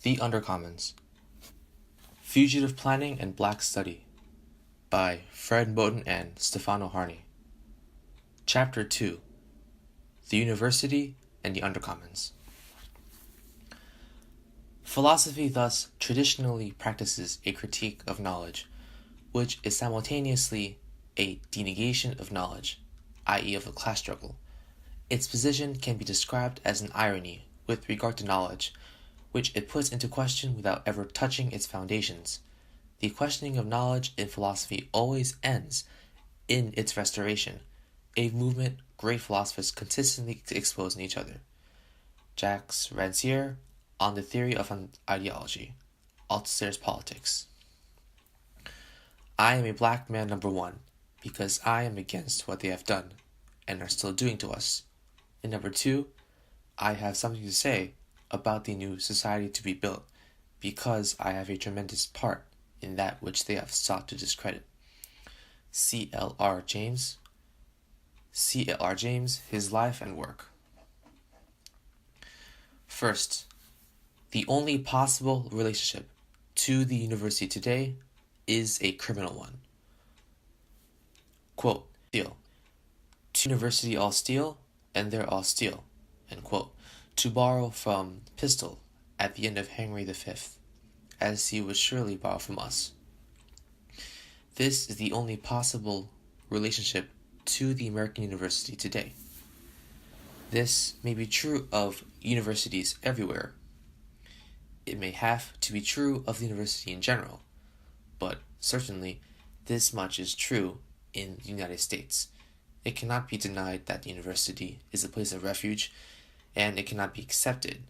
The Undercommons. Fugitive Planning and Black Study by Moten and Stefano Harney. Chapter 2. The University and the Undercommons. Philosophy thus traditionally practices a critique of knowledge, which is simultaneously a denegation of knowledge, i.e. of the class struggle. Its position can be described as an irony with regard to knowledge, which it puts into question without ever touching its foundations. The questioning of knowledge in philosophy always ends in its restoration, a movement great philosophers consistently expose in each other. Jacques Rancière on the Theory of Ideology, Althusser's Politics. I am a black man number one, because I am against what they have done, and are still doing to us. And number two, I have something to say about the new society to be built, because I have a tremendous part in that which they have sought to discredit. C.L.R. James, His Life and Work. First, the only possible relationship to the university today is a criminal one. Quote, steal. To university all steal, and they're all steal. End quote. To borrow from Pistol at the end of Henry V, as he would surely borrow from us. This is the only possible relationship to the American university today. This may be true of universities everywhere. It may have to be true of the university in general, but certainly this much is true in the United States. It cannot be denied that the university is a place of refuge, and it cannot be accepted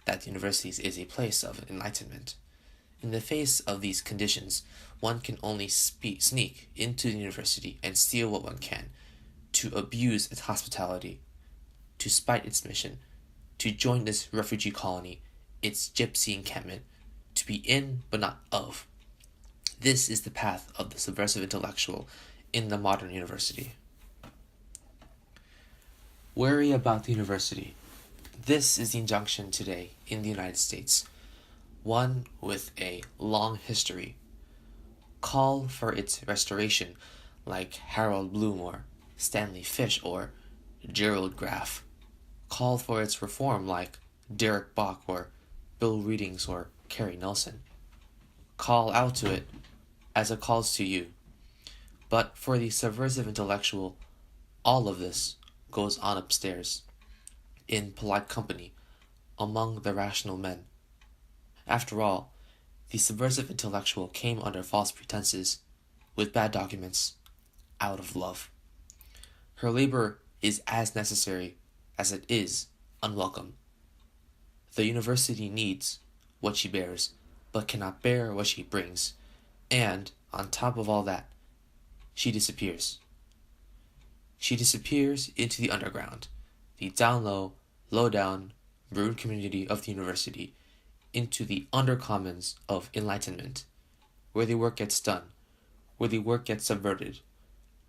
that the university is a place of enlightenment. In the face of these conditions, one can only sneak into the university and steal what one can, to abuse its hospitality, to spite its mission, to join this refugee colony, its gypsy encampment, to be in but not of. This is the path of the subversive intellectual in the modern university. Worry about the university. This is the injunction today in the United States, one with a long history. Call for its restoration like Harold Bloom or Stanley Fish or Gerald Graff. Call for its reform like Derek Bach or Bill Readings or Carrie Nelson. Call out to it as it calls to you. But for the subversive intellectual, all of this goes on upstairs, in polite company, among the rational men. After all, the subversive intellectual came under false pretenses, with bad documents, out of love. Her labor is as necessary as it is unwelcome. The university needs what she bears, but cannot bear what she brings, and, on top of all that, she disappears. She disappears into the underground, the down-low, low-down, rude community of the university, into the Undercommons of enlightenment, where the work gets done, where the work gets subverted,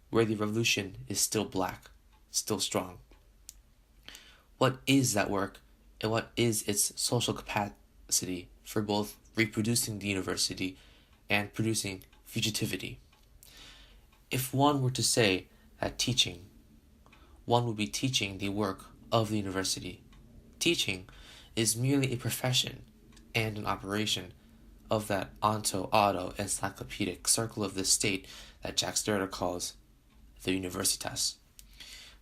where the revolution is still black, still strong. What is that work, and what is its social capacity for both reproducing the university and producing fugitivity? If one were to say that teaching, one would be teaching the work of the university. Teaching is merely a profession and an operation of that onto-auto encyclopedic circle of the state that Jacques Derrida calls the universitas.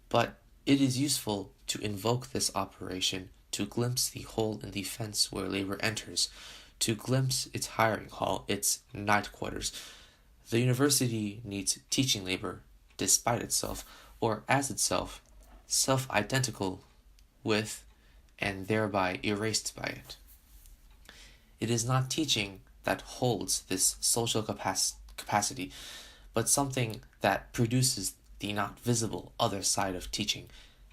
But it is useful to invoke this operation to glimpse the hole in the fence where labor enters, to glimpse its hiring hall, its night quarters. The university needs teaching labor, despite itself, or as itself, self-identical with, and thereby erased by it. It is not teaching that holds this social capacity, but something that produces the not visible other side of teaching,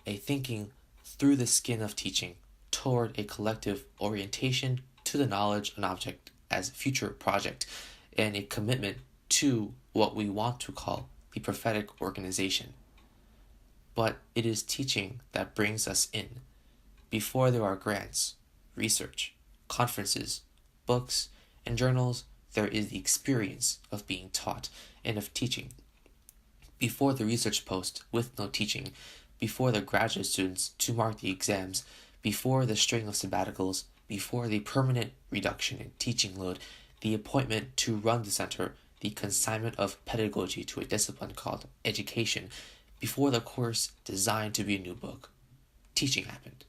a thinking through the skin of teaching toward a collective orientation to the knowledge and object as a future project, and a commitment to what we want to call the prophetic organization. But it is teaching that brings us in, before there are grants, research, conferences, books and journals, there is the experience of being taught and of teaching. Before the research post with no teaching, before the graduate students to mark the exams, before the string of sabbaticals, before the permanent reduction in teaching load, the appointment to run the center, the consignment of pedagogy to a discipline called education, before the course designed to be a new book, teaching happened.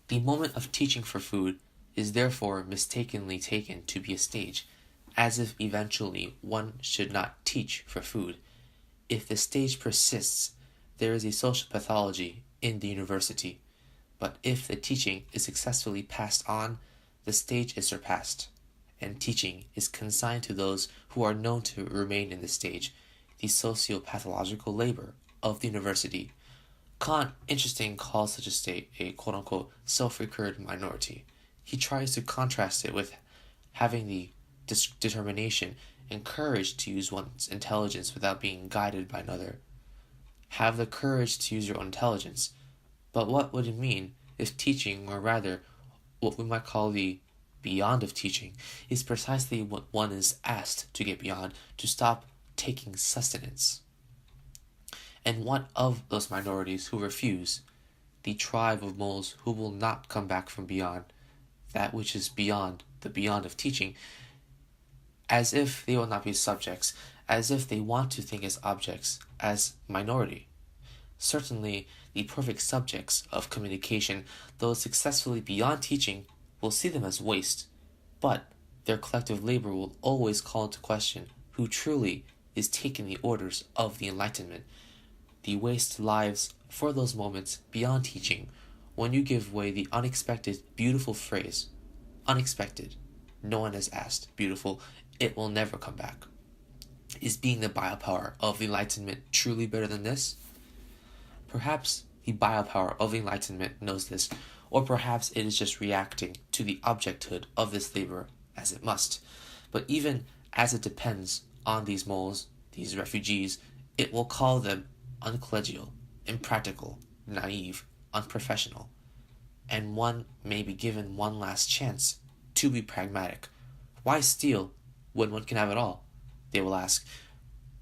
The moment of teaching for food is therefore mistakenly taken to be a stage, as if eventually one should not teach for food. If the stage persists, there is a social pathology in the university, but if the teaching is successfully passed on, the stage is surpassed, and teaching is consigned to those who are known to remain in the stage, the socio-pathological labor of the university. Kant, interesting, calls such a state a quote-unquote self-recurred minority. He tries to contrast it with having the determination and courage to use one's intelligence without being guided by another. Have the courage to use your own intelligence. But what would it mean if teaching, or rather what we might call the beyond of teaching, is precisely what one is asked to get beyond, to stop taking sustenance? And what of those minorities who refuse, the tribe of moles who will not come back from beyond, that which is beyond the beyond of teaching, as if they will not be subjects, as if they want to think as objects, as minority? Certainly, the perfect subjects of communication, those successfully beyond teaching, will see them as waste, but their collective labor will always call into question who truly is taking the orders of the Enlightenment. The waste lives for those moments beyond teaching, when you give way the unexpected, beautiful phrase, unexpected, no one has asked, beautiful, it will never come back. Is being the biopower of the Enlightenment truly better than this? Perhaps the biopower of the Enlightenment knows this, or perhaps it is just reacting to the objecthood of this labor as it must. But even as it depends on these moles, these refugees, it will call them uncollegial, impractical, naive, unprofessional. And one may be given one last chance to be pragmatic. Why steal when one can have it all? They will ask.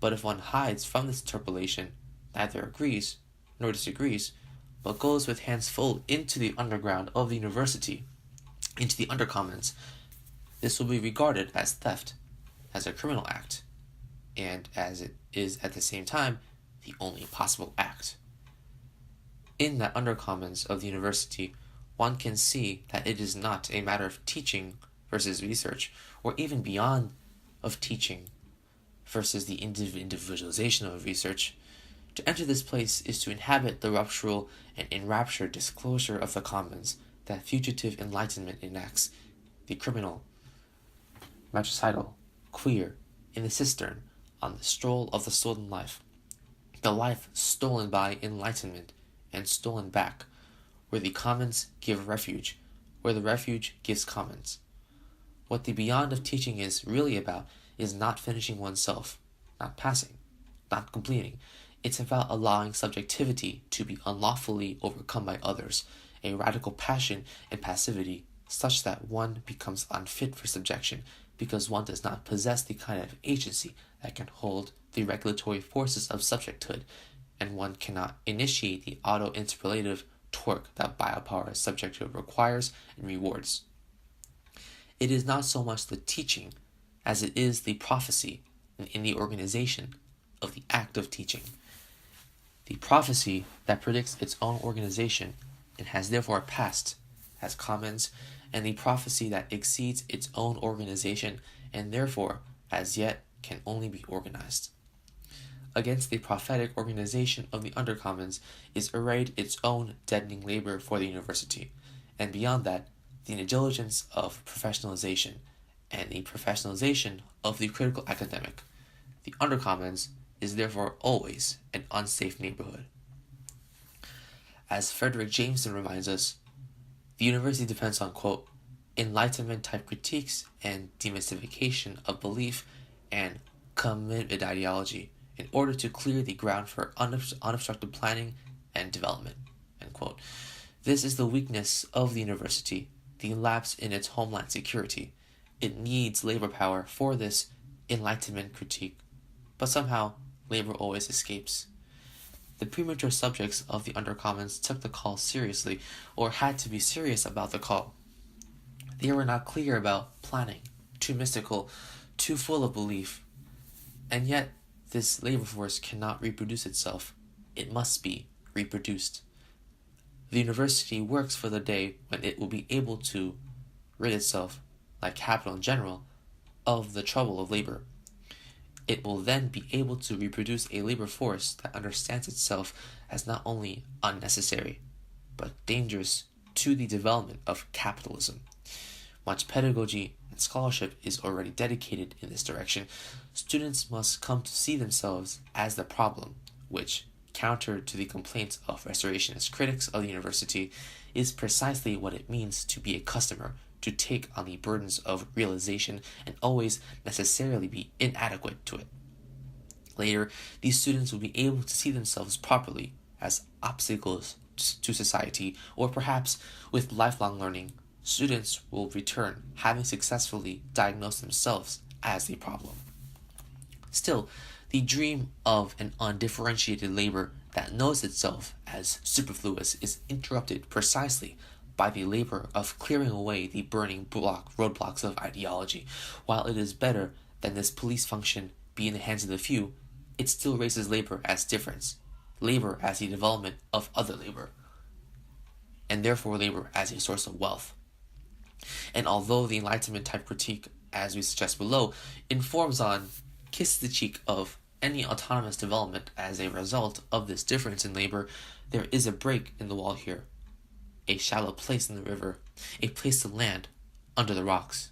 But if one hides from this interpolation, neither agrees nor disagrees, but goes with hands full into the underground of the university, into the Undercommons, this will be regarded as theft, as a criminal act, and as it is at the same time the only possible act. In that Undercommons of the university, one can see that it is not a matter of teaching versus research, or even beyond of teaching versus the individualization of research. To enter this place is to inhabit the ruptural and enraptured disclosure of the commons that fugitive enlightenment enacts, the criminal, matricidal, queer, in the cistern, on the stroll of the stolen life, the life stolen by enlightenment and stolen back, where the commons give refuge, where the refuge gives commons. What the beyond of teaching is really about is not finishing oneself, not passing, not completing. It's about allowing subjectivity to be unlawfully overcome by others, a radical passion and passivity such that one becomes unfit for subjection because one does not possess the kind of agency that can hold the regulatory forces of subjecthood, and one cannot initiate the auto-interpolative torque that biopower subjecthood requires and rewards. It is not so much the teaching as it is the prophecy in the organization of the act of teaching. The prophecy that predicts its own organization and has therefore passed as commons, and the prophecy that exceeds its own organization and therefore as yet can only be organized. Against the prophetic organization of the Undercommons is arrayed its own deadening labor for the university, and beyond that, the negligence of professionalization and the professionalization of the critical academic. The Undercommons is therefore always an unsafe neighborhood. As Frederick Jameson reminds us, the university depends on, quote, Enlightenment-type critiques and demystification of belief and committed ideology in order to clear the ground for unobstructed planning and development, end quote. This is the weakness of the university, the lapse in its homeland security. It needs labor power for this Enlightenment critique, but somehow labor always escapes. The premature subjects of the Undercommons took the call seriously, or had to be serious about the call. They were not clear about planning, too mystical, too full of belief. And yet, this labor force cannot reproduce itself. It must be reproduced. The university works for the day when it will be able to rid itself, like capital in general, of the trouble of labor. It will then be able to reproduce a labor force that understands itself as not only unnecessary, but dangerous to the development of capitalism. Much pedagogy and scholarship is already dedicated in this direction. Students must come to see themselves as the problem, which, counter to the complaints of restorationist critics of the university, is precisely what it means to be a customer, to take on the burdens of realization and always necessarily be inadequate to it. Later, these students will be able to see themselves properly as obstacles to society, or perhaps with lifelong learning, students will return having successfully diagnosed themselves as a problem. Still, the dream of an undifferentiated labor that knows itself as superfluous is interrupted precisely by the labor of clearing away the burning roadblocks of ideology. While it is better than this police function be in the hands of the few, it still raises labor as difference, labor as the development of other labor, and therefore labor as a source of wealth. And although the Enlightenment type critique, as we suggest below, informs on, kisses the cheek of any autonomous development as a result of this difference in labor, there is a break in the wall here, a shallow place in the river, a place to land under the rocks.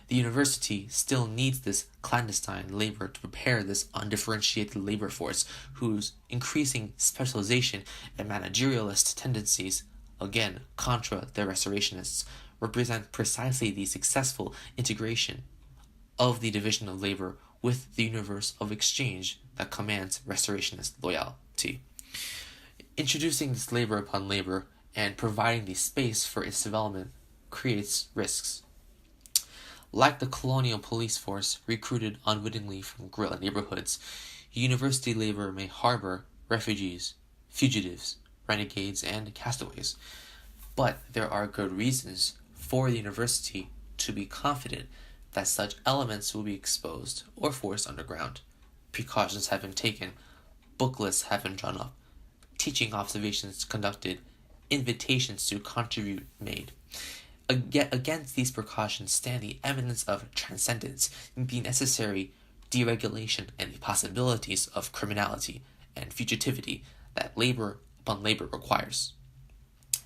The university still needs this clandestine labor to prepare this undifferentiated labor force whose increasing specialization and managerialist tendencies, again contra the restorationists, represent precisely the successful integration of the division of labor with the universe of exchange that commands restorationist loyalty. Introducing this labor upon labor and providing the space for its development creates risks. Like the colonial police force recruited unwittingly from guerrilla neighborhoods, university labor may harbor refugees, fugitives, renegades, and castaways. But there are good reasons for the university to be confident that such elements will be exposed or forced underground. Precautions have been taken, book lists have been drawn up, teaching observations conducted, invitations to contribute made. Yet against these precautions stand the evidence of transcendence, the necessary deregulation, and the possibilities of criminality and fugitivity that labor upon labor requires.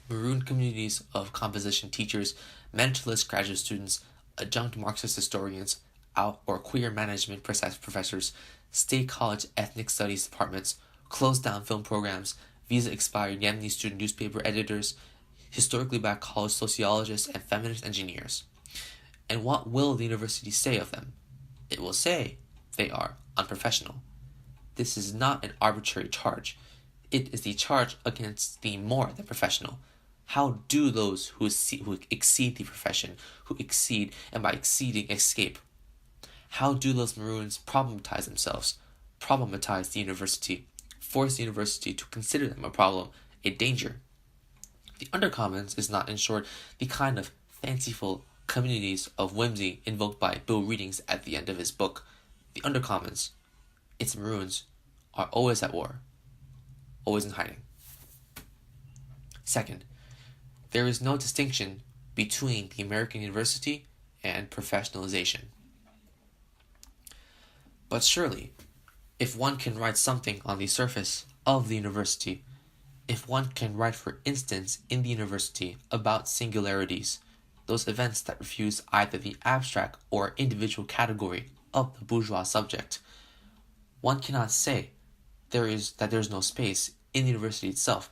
Marooned communities of composition teachers, mentalist graduate students, adjunct Marxist historians, out or queer management professors, state college ethnic studies departments, closed down film programs, visa expired Yemeni student newspaper editors, historically black college sociologists, and feminist engineers. And what will the university say of them? It will say they are unprofessional. This is not an arbitrary charge. It is the charge against the more than professional. How do those who exceed the profession, who exceed and by exceeding escape? How do those maroons problematize themselves, problematize the university, force the university to consider them a problem, a danger? The Undercommons is not, in short, the kind of fanciful communities of whimsy invoked by Bill Readings at the end of his book. The Undercommons, its maroons, are always at war, always in hiding. Second, there is no distinction between the American university and professionalization. But surely, if one can write something on the surface of the university, if one can write, for instance, in the university about singularities, those events that refuse either the abstract or individual category of the bourgeois subject, one cannot say there is no space in the university itself.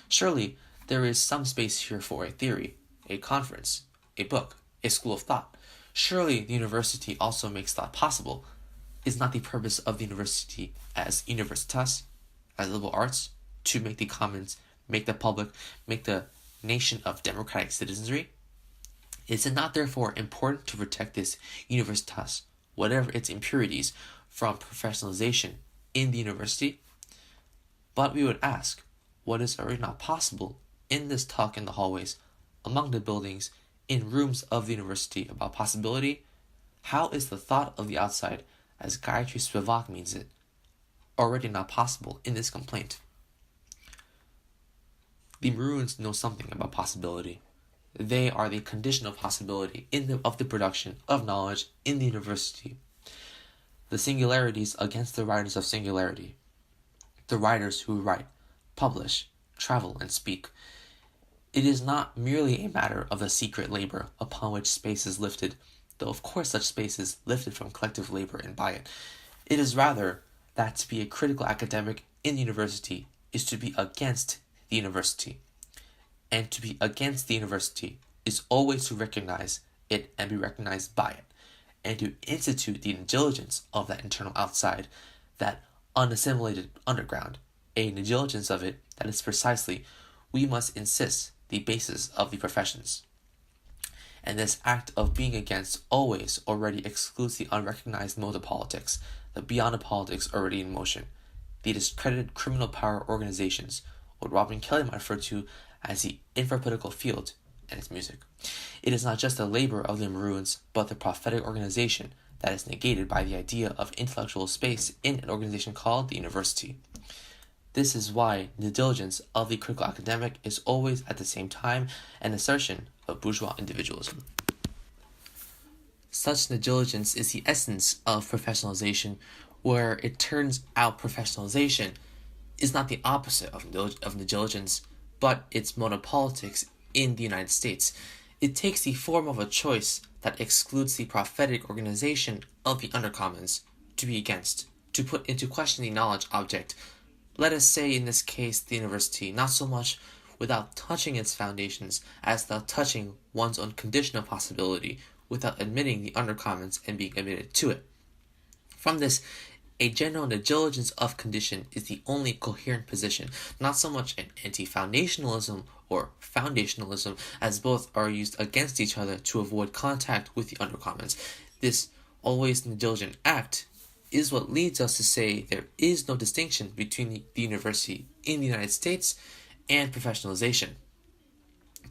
Surely, there is some space here for a theory, a conference, a book, a school of thought. Surely the university also makes thought possible. Is not the purpose of the university as universitas, as liberal arts, to make the commons, make the public, make the nation of democratic citizenry? Is it not therefore important to protect this universitas, whatever its impurities, from professionalization in the university? But we would ask, what is already not possible in this talk in the hallways, among the buildings, in rooms of the university about possibility? How is the thought of the outside, as Gayatri Spivak means it, already not possible in this complaint? The Maroons know something about possibility. They are the condition of possibility of the production of knowledge in the university. The singularities against the writers of singularity. The writers who write, publish, travel, and speak. It is not merely a matter of the secret labor upon which space is lifted, though of course such space is lifted from collective labor and by it. It is rather that to be a critical academic in the university is to be against the university. And to be against the university is always to recognize it and be recognized by it, and to institute the intelligence of that internal outside, that unassimilated underground, a intelligence of it that is precisely, we must insist, the basis of the professions. And this act of being against always already excludes the unrecognized mode of politics, the beyond of politics already in motion, the discredited criminal power organizations, what Robin Kelly might refer to as the infrapolitical field and its music. It is not just the labor of the Maroons, but the prophetic organization that is negated by the idea of intellectual space in an organization called the university. This is why the diligence of the critical academic is always at the same time an assertion of bourgeois individualism. Such negligence is the essence of professionalization, where it turns out professionalization is not the opposite of negligence, but its monopolitics in the United States. It takes the form of a choice that excludes the prophetic organization of the Undercommons to be against, to put into question the knowledge object. Let us say in this case the university, not so much without touching its foundations as without touching one's own condition of possibility, without admitting the Undercommons and being admitted to it. From this, a general negligence of condition is the only coherent position, not so much an anti-foundationalism or foundationalism, as both are used against each other to avoid contact with the Undercommons. This always negligent act is what leads us to say there is no distinction between the university in the United States and professionalization.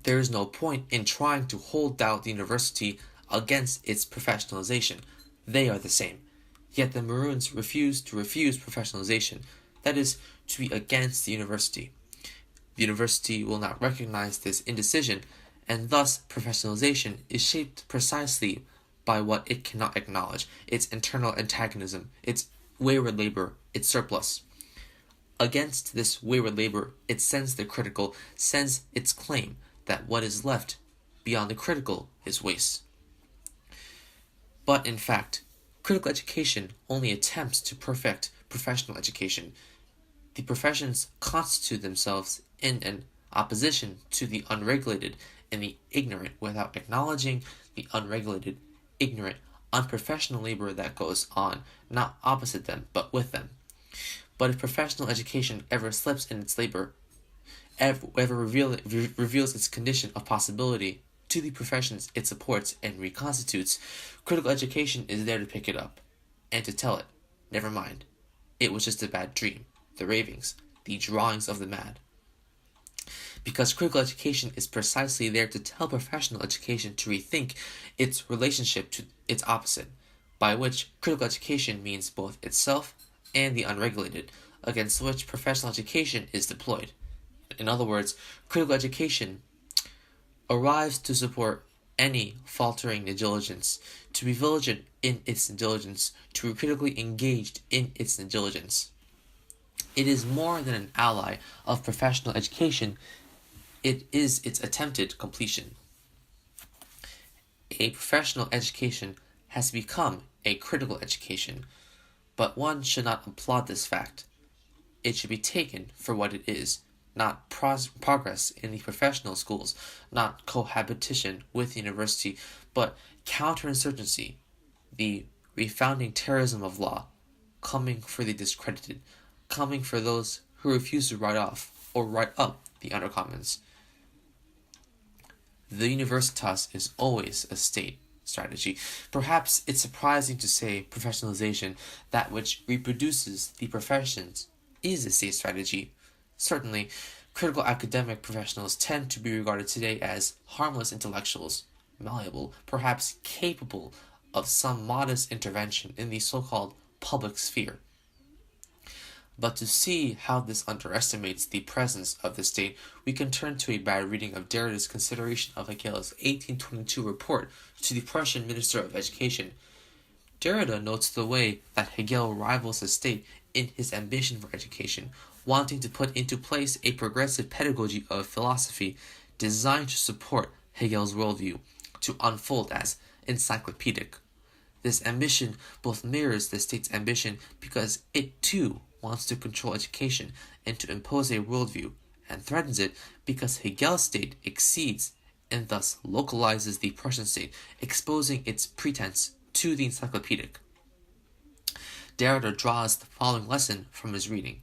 There is no point in trying to hold out the university against its professionalization. They are the same. Yet the Maroons refuse professionalization, that is, to be against the university. The university will not recognize this indecision, and thus professionalization is shaped precisely by what it cannot acknowledge, its internal antagonism, its wayward labor, its surplus. Against this wayward labor, it sends the critical, sends its claim that what is left beyond the critical is waste. But in fact, critical education only attempts to perfect professional education. The professions constitute themselves in an opposition to the unregulated and the ignorant without acknowledging the unregulated, ignorant, unprofessional labor that goes on, not opposite them, but with them. But if professional education ever slips in its labor, ever reveals its condition of possibility to the professions it supports and reconstitutes, critical education is there to pick it up, and to tell it, never mind, it was just a bad dream, the ravings, the drawings of the mad. Because critical education is precisely there to tell professional education to rethink its relationship to its opposite, by which critical education means both itself and the unregulated, against which professional education is deployed. In other words, critical education arrives to support any faltering negligence, to be vigilant in its negligence, to be critically engaged in its negligence. It is more than an ally of professional education, it is its attempted completion. A professional education has become a critical education, but one should not applaud this fact. It should be taken for what it is, not progress in the professional schools, not cohabitation with the university, but counterinsurgency, the refounding terrorism of law, coming for the discredited, coming for those who refuse to write off or write up the Undercommons. the universitas is always a state strategy. Perhaps it's surprising to say professionalization, that which reproduces the professions, is a state strategy. Certainly, critical academic professionals tend to be regarded today as harmless intellectuals, malleable, perhaps capable of some modest intervention in the so-called public sphere. But to see how this underestimates the presence of the state, we can turn to a bad reading of Derrida's consideration of Hegel's 1822 report to the Prussian Minister of Education. Derrida notes the way that Hegel rivals the state in his ambition for education, wanting to put into place a progressive pedagogy of philosophy designed to support Hegel's worldview, to unfold as encyclopedic. This ambition both mirrors the state's ambition because it too wants to control education and to impose a worldview, and threatens it because Hegel's state exceeds and thus localizes the Prussian state, exposing its pretense to the encyclopedic. Derrida draws the following lesson from his reading,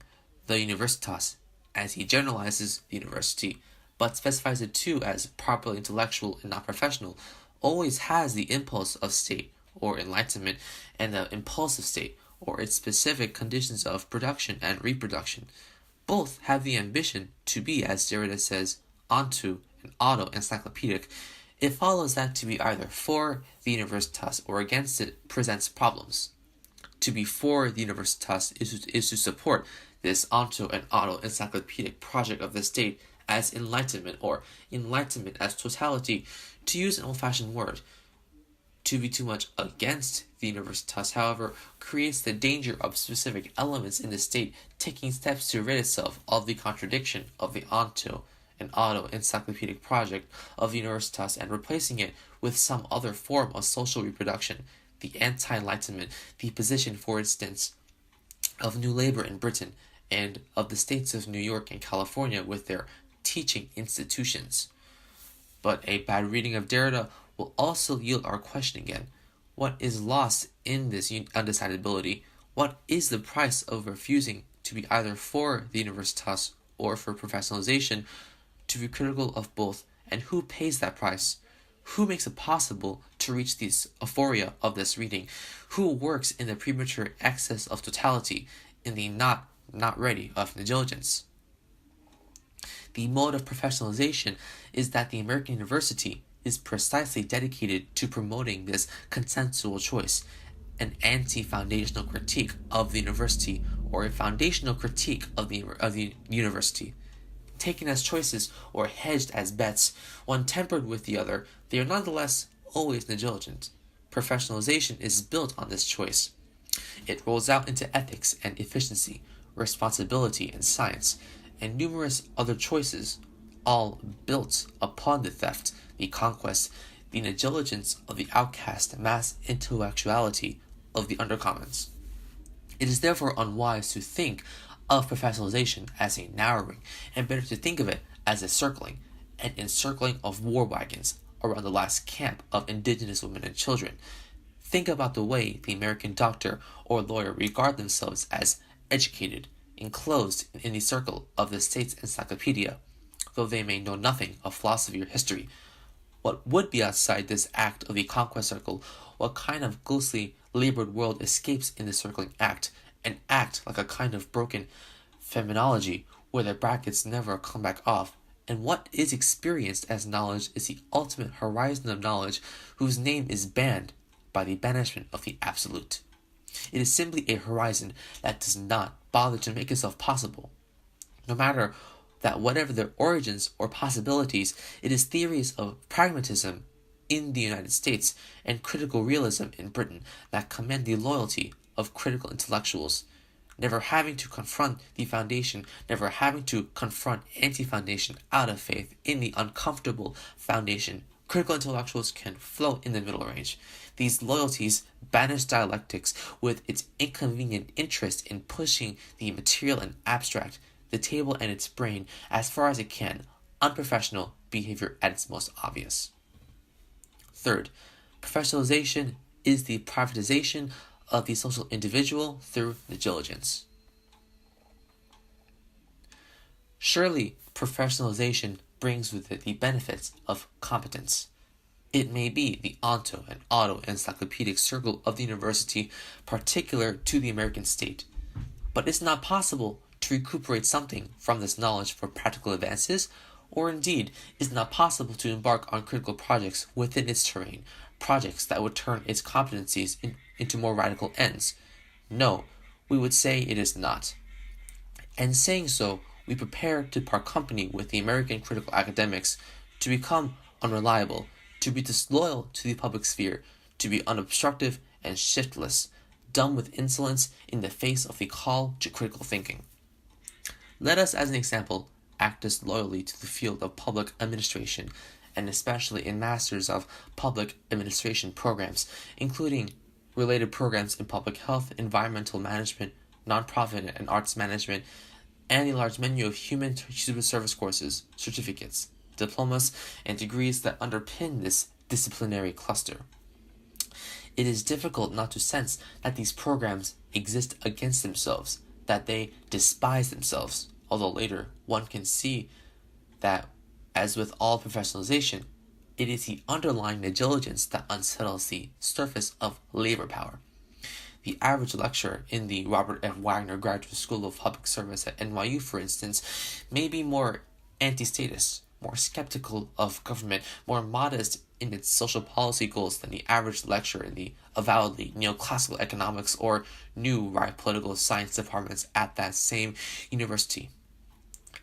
the Universitas, as he generalizes the university, but specifies it too as properly intellectual and not professional, always has the impulse of state, or enlightenment, and the impulsive state, or its specific conditions of production and reproduction. Both have the ambition to be, as Derrida says, onto and auto-encyclopedic. It follows that to be either for the universitas or against it presents problems. To be for the universitas is to support this onto and auto-encyclopedic project of the state as enlightenment, or enlightenment as totality, to use an old-fashioned word. To be too much against the universitas, however, creates the danger of specific elements in the state taking steps to rid itself of the contradiction of the onto and auto-encyclopedic project of the universitas and replacing it with some other form of social reproduction, the anti-enlightenment, the position, for instance, of New Labour in Britain and of the states of New York and California with their teaching institutions. But a bad reading of Derrida will also yield our question again. What is lost in this undecidability? What is the price of refusing to be either for the universitas or for professionalization, to be critical of both, and who pays that price? Who makes it possible to reach this euphoria of this reading? Who works in the premature excess of totality, in the not ready of negligence? The mode of professionalization is that the American university is precisely dedicated to promoting this consensual choice, an anti-foundational critique of the university, or a foundational critique of the university. Taken as choices or hedged as bets, one tempered with the other, they are nonetheless always negligent. Professionalization is built on this choice. It rolls out into ethics and efficiency, responsibility and science, and numerous other choices, all built upon the theft, the conquest, the negligence of the outcast mass intellectuality of the Undercommons. It is therefore unwise to think of professionalization as a narrowing, and better to think of it as a circling, an encircling of war wagons around the last camp of indigenous women and children. Think about the way the American doctor or lawyer regard themselves as educated, enclosed in the circle of the state's encyclopedia, though they may know nothing of philosophy or history. What would be outside this act of the conquest circle? What kind of ghostly labored world escapes in the circling act, an act like a kind of broken phenomenology where the brackets never come back off? And what is experienced as knowledge is the ultimate horizon of knowledge, whose name is banned by the banishment of the absolute. It is simply a horizon that does not bother to make itself possible. No matter that whatever their origins or possibilities, it is theories of pragmatism in the United States and critical realism in Britain that command the loyalty of critical intellectuals, never having to confront the foundation, never having to confront anti-foundation out of faith in the uncomfortable foundation. Critical intellectuals can float in the middle range. These loyalties banish dialectics with its inconvenient interest in pushing the material and abstract, the table and its brain, as far as it can, unprofessional behavior at its most obvious. Third, professionalization is the privatization of the social individual through negligence. Surely, professionalization brings with it the benefits of competence. It may be the onto and auto encyclopedic circle of the university particular to the American state, but it's not possible to recuperate something from this knowledge for practical advances, or indeed is not possible to embark on critical projects within its terrain, projects that would turn its competencies into more radical ends. No, we would say it is not. And saying so, we prepare to part company with the American critical academics, to become unreliable, to be disloyal to the public sphere, to be unobstructive and shiftless, dumb with insolence in the face of the call to critical thinking. Let us, as an example, act disloyally to the field of public administration, and especially in Masters of Public Administration programs, including related programs in public health, environmental management, nonprofit and arts management, and a large menu of human service courses, certificates, diplomas, and degrees that underpin this disciplinary cluster. It is difficult not to sense that these programs exist against themselves, that they despise themselves, although later one can see that, as with all professionalization, it is the underlying negligence that unsettles the surface of labor power. The average lecturer in the Robert F. Wagner Graduate School of Public Service at NYU, for instance, may be more anti-statist, more skeptical of government, more modest in its social policy goals than the average lecturer in the avowedly neoclassical economics or new right political science departments at that same university.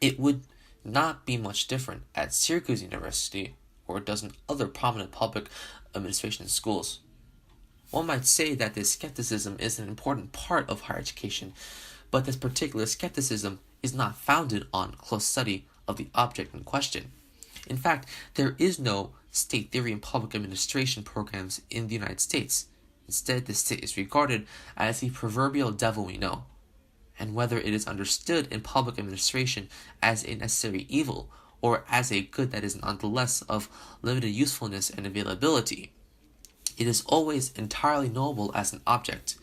It would not be much different at Syracuse University or a dozen other prominent public administration schools. One might say that this skepticism is an important part of higher education, but this particular skepticism is not founded on close study of the object in question. In fact, there is no state theory in public administration programs in the United States. Instead, the state is regarded as the proverbial devil we know, and whether it is understood in public administration as a necessary evil or as a good that is nonetheless of limited usefulness and availability, it is always entirely knowable as an object.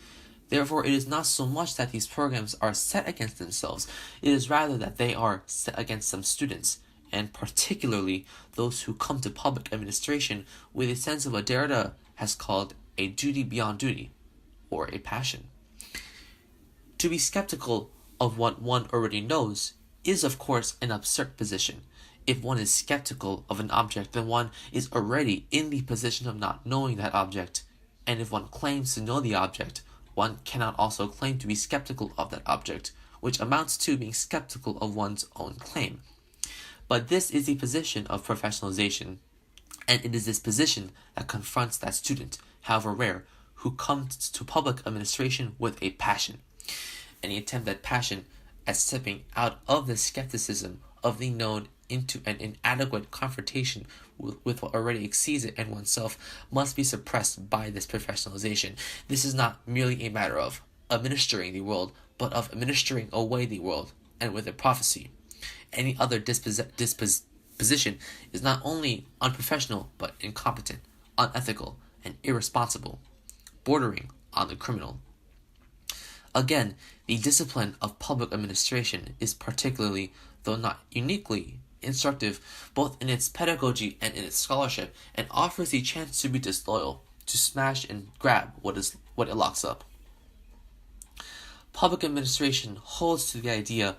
Therefore, it is not so much that these programs are set against themselves, it is rather that they are set against some students, and particularly those who come to public administration with a sense of what Derrida has called a duty beyond duty, or a passion. To be skeptical of what one already knows is, of course, an absurd position. If one is skeptical of an object, then one is already in the position of not knowing that object, and if one claims to know the object, one cannot also claim to be skeptical of that object, which amounts to being skeptical of one's own claim. But this is the position of professionalization, and it is this position that confronts that student, however rare, who comes to public administration with a passion. Any attempt at passion, at stepping out of the skepticism of the known into an inadequate confrontation with what already exceeds it and oneself, must be suppressed by this professionalization. This is not merely a matter of administering the world, but of administering away the world, and with a prophecy. Any other disposition is not only unprofessional, but incompetent, unethical, and irresponsible, bordering on the criminal. Again, the discipline of public administration is particularly, though not uniquely, instructive both in its pedagogy and in its scholarship, and offers the chance to be disloyal, to smash and grab what it locks up. Public administration holds to the idea,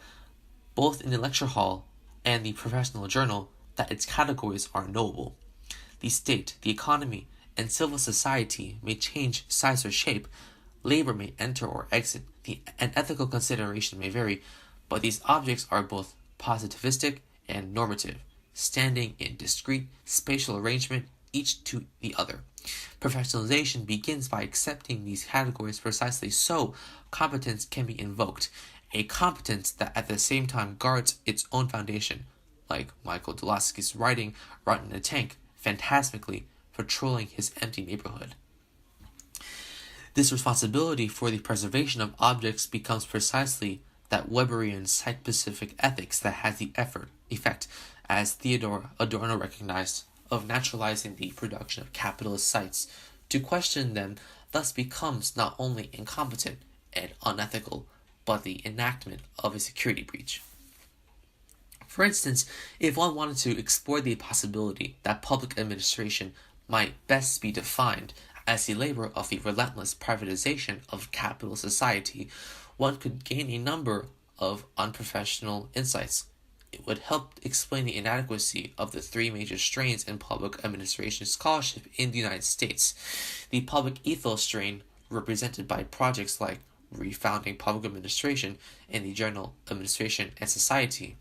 both in the lecture hall and the professional journal, that its categories are knowable. The state, the economy, and civil society may change size or shape, labor may enter or exit, and ethical consideration may vary, but these objects are both positivistic and normative, standing in discrete spatial arrangement each to the other. Professionalization begins by accepting these categories precisely so competence can be invoked, a competence that at the same time guards its own foundation, like Michael Dulaski's writing Rotten in a Tank, phantasmically patrolling his empty neighborhood. This responsibility for the preservation of objects becomes precisely that Weberian site-specific ethics that has the effect, as Theodore Adorno recognized, of naturalizing the production of capitalist sites. To question them thus becomes not only incompetent and unethical, but the enactment of a security breach. For instance, if one wanted to explore the possibility that public administration might best be defined as the labor of the relentless privatization of capital society, one could gain a number of unprofessional insights. It would help explain the inadequacy of the three major strains in public administration scholarship in the United States. The public ethos strain, represented by projects like Refounding Public Administration in the journal Administration and Society.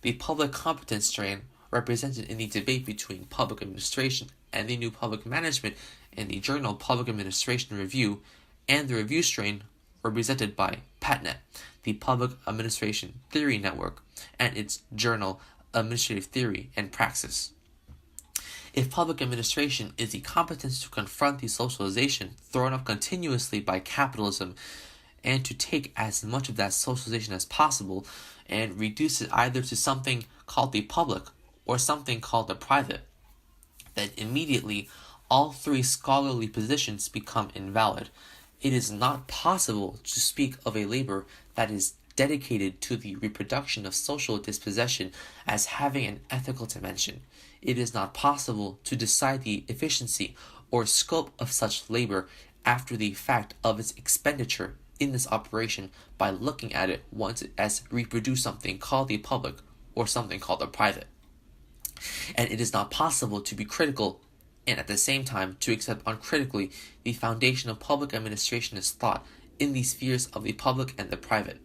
The public competence strain, represented in the debate between public administration and the new public management in the journal Public Administration Review, and the review strain, represented by PATNET, the Public Administration Theory Network, and its journal Administrative Theory and Praxis. If public administration is the competence to confront the socialization thrown up continuously by capitalism and to take as much of that socialization as possible and reduce it either to something called the public or something called the private, then immediately all three scholarly positions become invalid. It is not possible to speak of a labor that is dedicated to the reproduction of social dispossession as having an ethical dimension. It is not possible to decide the efficiency or scope of such labor after the fact of its expenditure in this operation by looking at it once as reproduce something called the public or something called the private. And it is not possible to be critical and at the same time to accept uncritically the foundation of public administration as thought in the spheres of the public and the private,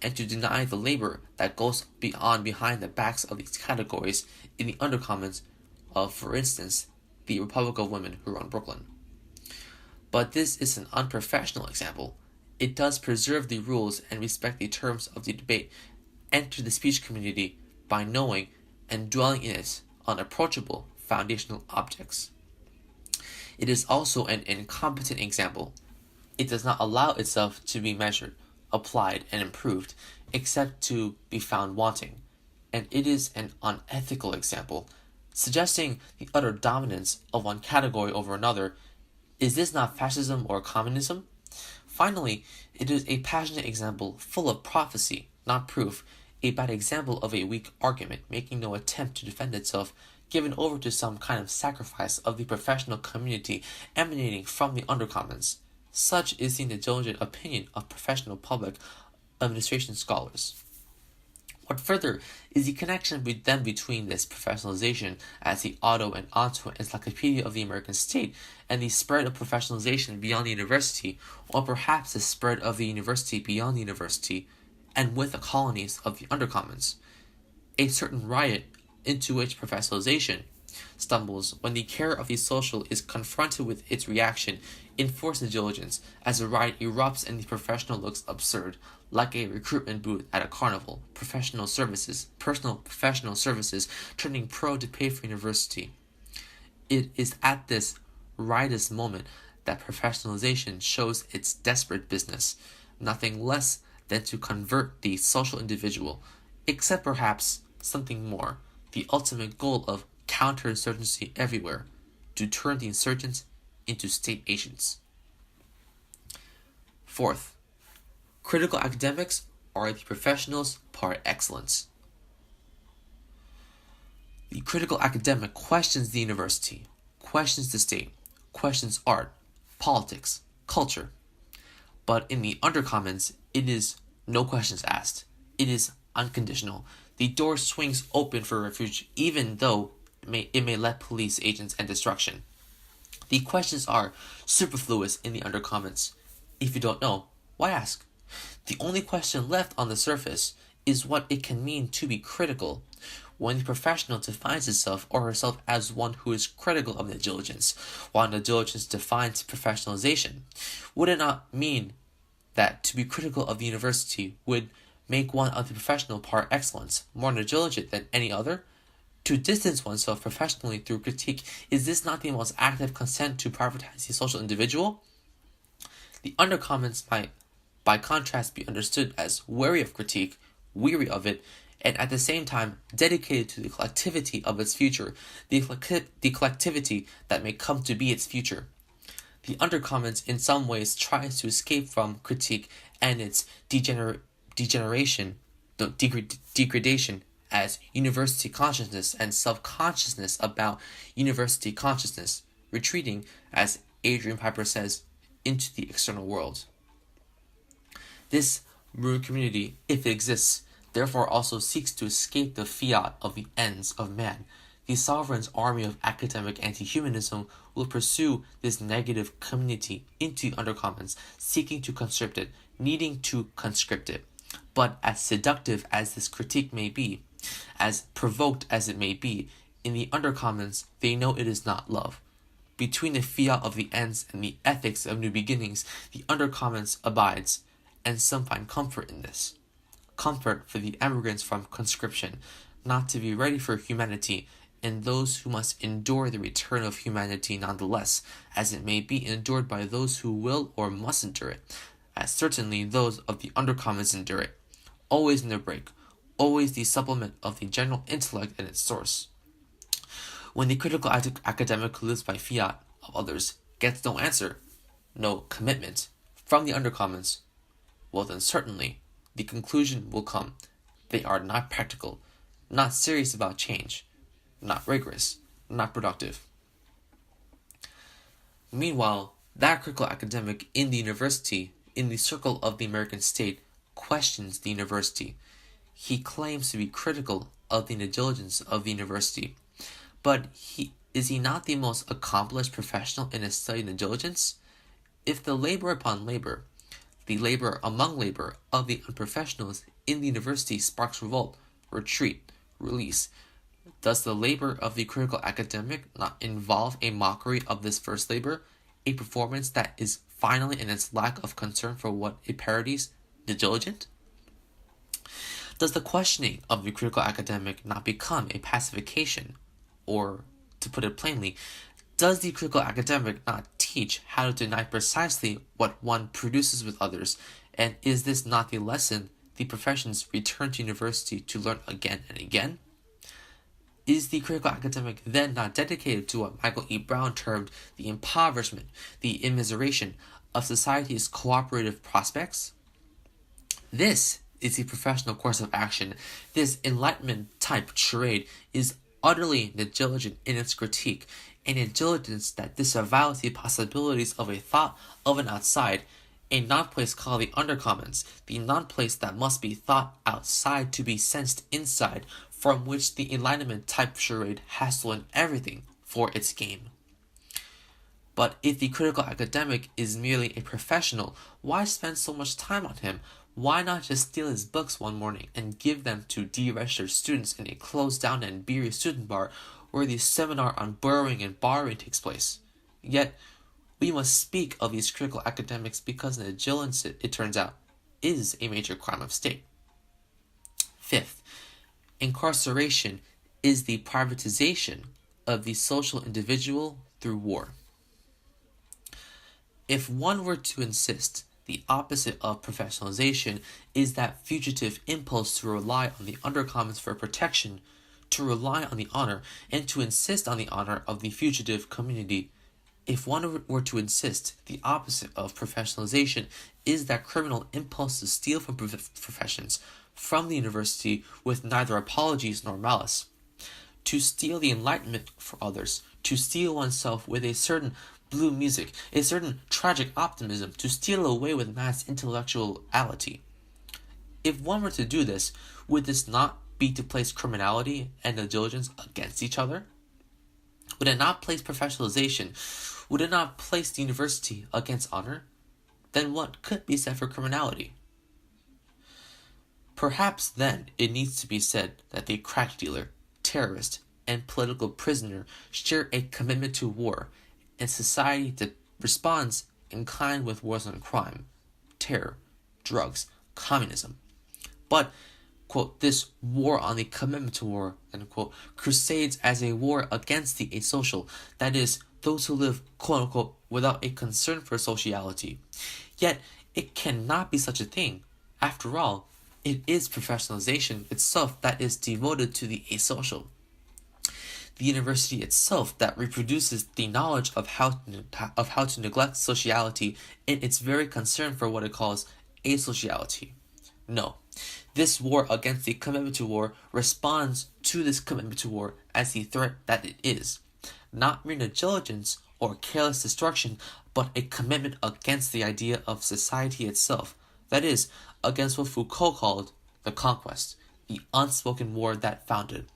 and to deny the labor that goes behind the backs of these categories in the Undercommons of, for instance, the Republic of Women who run Brooklyn. But this is an unprofessional example. It does preserve the rules and respect the terms of the debate. Enter the speech community by knowing and dwelling in its unapproachable foundational objects. It is also an incompetent example. It does not allow itself to be measured, applied, and improved, except to be found wanting. And it is an unethical example, suggesting the utter dominance of one category over another. Is this not fascism or communism? Finally, it is a passionate example full of prophecy, not proof, a bad example of a weak argument making no attempt to defend itself, given over to some kind of sacrifice of the professional community emanating from the Undercommons. Such is the negligent opinion of professional public administration scholars. What further is the connection between this professionalization as the auto and onto encyclopedia of the American state and the spread of professionalization beyond the university, or perhaps the spread of the university beyond the university, and with the colonies of the Undercommons? A certain riot into which professionalization stumbles when the care of the social is confronted with its reaction in forced negligence, as the riot erupts and the professional looks absurd, like a recruitment booth at a carnival, personal professional services turning pro to pay for university. It is at this riotous moment that professionalization shows its desperate business, nothing less than to convert the social individual, except perhaps something more, the ultimate goal of counterinsurgency everywhere, to turn the insurgents into state agents. Fourth, critical academics are the professionals par excellence. The critical academic questions the university, questions the state, questions art, politics, culture. But in the Undercommons, it is no questions asked. It is unconditional. The door swings open for refuge, even though it may let police agents and destruction. The questions are superfluous in the Undercommons. If you don't know, why ask? The only question left on the surface is what it can mean to be critical. When the professional defines itself or herself as one who is critical of negligence, while negligence defines professionalization, would it not mean that to be critical of the university would make one of the professional par excellence more negligent than any other? To distance oneself professionally through critique, is this not the most active consent to privatize the social individual? The Undercommons might, by contrast, be understood as wary of critique, weary of it, and at the same time dedicated to the collectivity of its future, the collectivity that may come to be its future. The Undercommons in some ways tries to escape from critique and its degradation as university consciousness and self-consciousness about university consciousness, retreating, as Adrian Piper says, into the external world. This ruined community, if it exists, therefore also seeks to escape the fiat of the ends of man. The sovereign's army of academic anti-humanism will pursue this negative community into the Undercommons, seeking to conscript it, needing to conscript it. But as seductive as this critique may be, as provoked as it may be, in the Undercommons they know it is not love. Between the fiat of the ends and the ethics of new beginnings, the Undercommons abides, and some find comfort in this. Comfort for the emigrants from conscription, not to be ready for humanity, and those who must endure the return of humanity nonetheless, as it may be endured by those who will or must endure it, as certainly those of the Undercommons endure it, always in their break, always the supplement of the general intellect and its source. When the critical academic who lives by fiat of others gets no answer, no commitment from the Undercommons, well then certainly the conclusion will come: they are not practical, not serious about change, not rigorous, not productive. Meanwhile, that critical academic in the university, in the circle of the American state, questions the university. He claims to be critical of the negligence of the university, but is he not the most accomplished professional in his study of negligence? If the labor upon labor, the labor among labor of the unprofessionals in the university sparks revolt, retreat, release, does the labor of the critical academic not involve a mockery of this first labor, a performance that is finally in its lack of concern for what it parodies, negligent? Does the questioning of the critical academic not become a pacification? Or, to put it plainly, does the critical academic not teach how to deny precisely what one produces with others, and is this not the lesson the professions return to university to learn again and again? Is the critical academic then not dedicated to what Michael E. Brown termed the impoverishment, the immiseration of society's cooperative prospects? This is the professional course of action. This Enlightenment-type charade is utterly negligent in its critique, a negligence that disavows the possibilities of a thought of an outside, a non-place called the Undercommons, the non-place that must be thought outside to be sensed inside, from which the Enlightenment-type charade has stolen everything for its game. But if the critical academic is merely a professional, why spend so much time on him? Why not just steal his books one morning and give them to deregistered students in a closed-down and beery student bar where the seminar on borrowing and borrowing takes place? Yet, we must speak of these critical academics because negligence, it turns out, is a major crime of state. Fifth, incarceration is the privatization of the social individual through war. If one were to insist the opposite of professionalization is that fugitive impulse to rely on the Undercommons for protection, to rely on the honor, and to insist on the honor of the fugitive community. If one were to insist the opposite of professionalization is that criminal impulse to steal from professions, from the university with neither apologies nor malice, to steal the enlightenment for others, to steal oneself with a certain blue music, a certain tragic optimism, to steal away with mass intellectuality. If one were to do this, would this not be to place criminality and negligence against each other? Would it not place professionalization? Would it not place the university against honor? Then what could be said for criminality? Perhaps then it needs to be said that the crack dealer, terrorist, and political prisoner share a commitment to war, and society that responds in kind with wars on crime, terror, drugs, communism. But, quote, this war on the commitment to war, end quote, crusades as a war against the asocial, that is, those who live, quote unquote, without a concern for sociality. Yet, it cannot be such a thing. After all, it is professionalization itself that is devoted to the asocial. The university itself that reproduces the knowledge of how to neglect sociality in its very concern for what it calls asociality. No, This war against the commitment to war responds to this commitment to war as the threat that it is, not mere negligence or careless destruction, but a commitment against the idea of society itself, that is, against what Foucault called the conquest, the unspoken war that founded,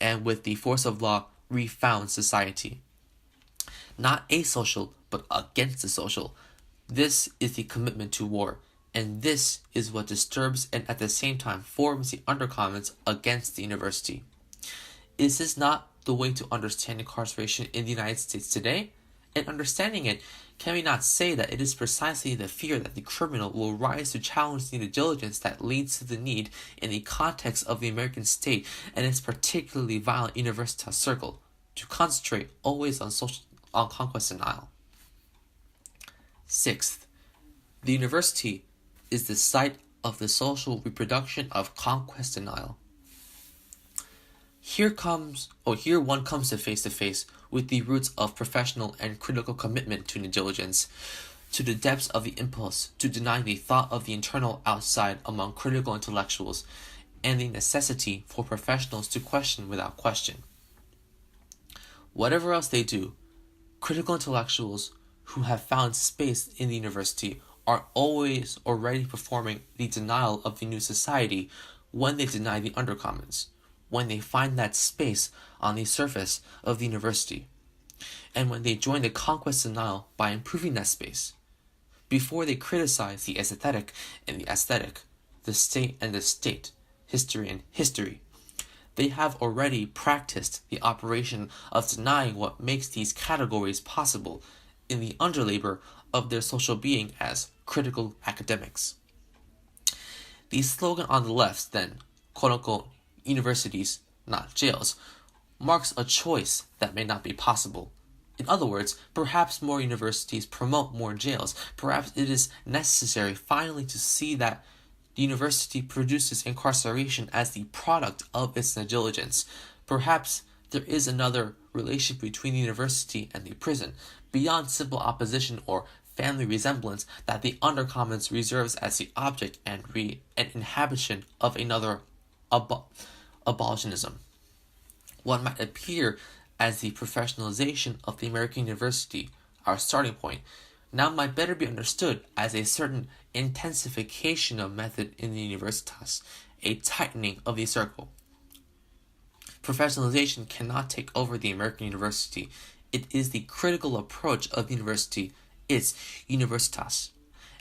and with the force of law refound society. Not asocial, but against the social. This is the commitment to war, and this is what disturbs and at the same time forms the Undercommons against the university. Is this not the way to understand incarceration in the United States today? In understanding it, can we not say that it is precisely the fear that the criminal will rise to challenge the negligence that leads to the need, in the context of the American state and its particularly violent universitas circle, to concentrate always on conquest denial? Sixth, the university is the site of the social reproduction of conquest denial. Here one comes to face with the roots of professional and critical commitment to negligence, to the depths of the impulse to deny the thought of the internal outside among critical intellectuals, and the necessity for professionals to question without question. Whatever else they do, critical intellectuals who have found space in the university are always already performing the denial of the new society when they deny the Undercommons, when they find that space on the surface of the university, and when they join the conquest denial by improving that space. Before they criticize the aesthetic and the aesthetic, the state and the state, history and history, they have already practiced the operation of denying what makes these categories possible in the underlabor of their social being as critical academics. The slogan on the left, then, quote-unquote, universities, not jails, marks a choice that may not be possible. In other words, perhaps more universities promote more jails. Perhaps it is necessary finally to see that the university produces incarceration as the product of its negligence. Perhaps there is another relationship between the university and the prison, beyond simple opposition or family resemblance, that the Undercommons reserves as the object and inhabitant of another abolitionism. What might appear as the professionalization of the American university, our starting point, now might better be understood as a certain intensification of method in the universitas, a tightening of the circle. Professionalization cannot take over the American university. It is the critical approach of the university, its universitas.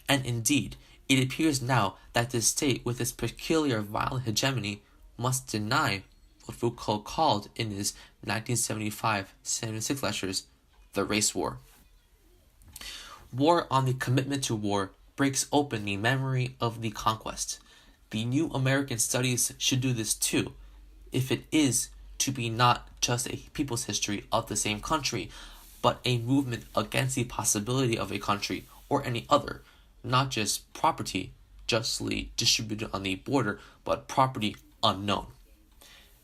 And indeed, it appears now that the state, with its peculiar violent hegemony, must deny what Foucault called in his 1975-76 lectures, the race war. War on the commitment to war breaks open the memory of the conquest. The new American studies should do this too, if it is to be not just a people's history of the same country, but a movement against the possibility of a country or any other, not just property justly distributed on the border, but property unknown.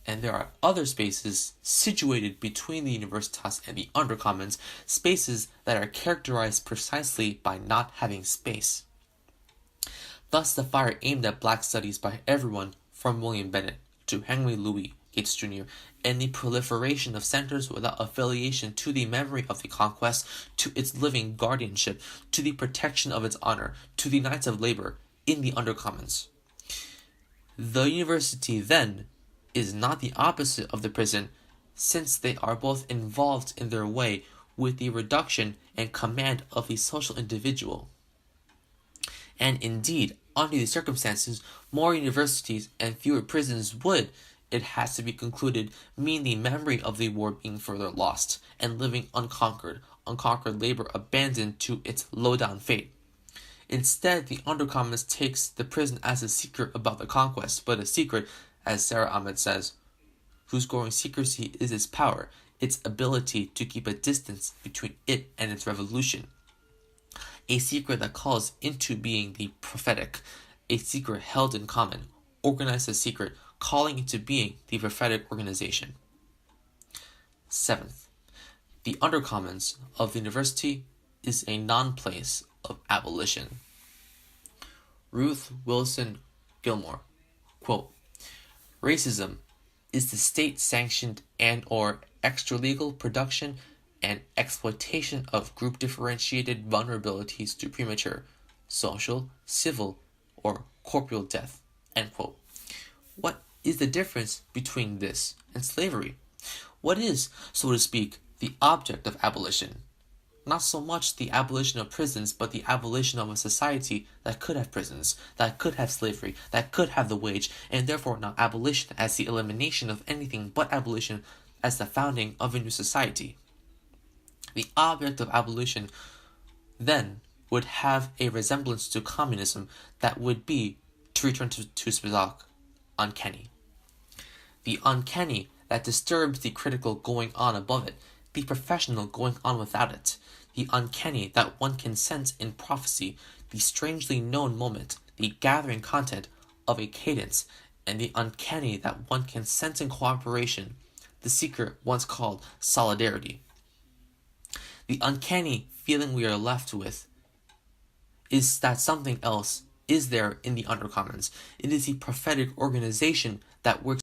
And there are other spaces situated between the universitas and the Undercommons, spaces that are characterized precisely by not having space. Thus the fire aimed at black studies by everyone from William Bennett to Henry Louis Gates Jr., and the proliferation of centers without affiliation to the memory of the conquest, to its living guardianship, to the protection of its honor, to the Knights of Labor in the Undercommons. The university, then, is not the opposite of the prison, since they are both involved in their way with the reduction and command of the social individual. And indeed, under these circumstances, more universities and fewer prisons would, it has to be concluded, mean the memory of the war being further lost, and living unconquered labor abandoned to its low-down fate. Instead, the Undercommons takes the prison as a secret about the conquest, but a secret, as Sarah Ahmed says, whose growing secrecy is its power, its ability to keep a distance between it and its revolution. A secret that calls into being the prophetic, a secret held in common, organized as secret, calling into being the prophetic organization. Seventh, the Undercommons of the university is a non-place of abolition. Ruth Wilson Gilmore, Quote, racism is the state-sanctioned and/or extralegal production and exploitation of group-differentiated vulnerabilities to premature social, civil, or corporeal death. End quote. What is the difference between this and slavery? What is, so to speak, the object of abolition? Not so much the abolition of prisons, but the abolition of a society that could have prisons, that could have slavery, that could have the wage, and therefore not abolition as the elimination of anything but abolition as the founding of a new society. The object of abolition then would have a resemblance to communism that would be, to return to Spivak, uncanny. The uncanny that disturbs the critical going on above it, the professional going on without it, the uncanny that one can sense in prophecy, the strangely known moment, the gathering content of a cadence, and the uncanny that one can sense in cooperation, the secret once called solidarity. The uncanny feeling we are left with is that something else is there in the Undercommons. It is the prophetic organization that works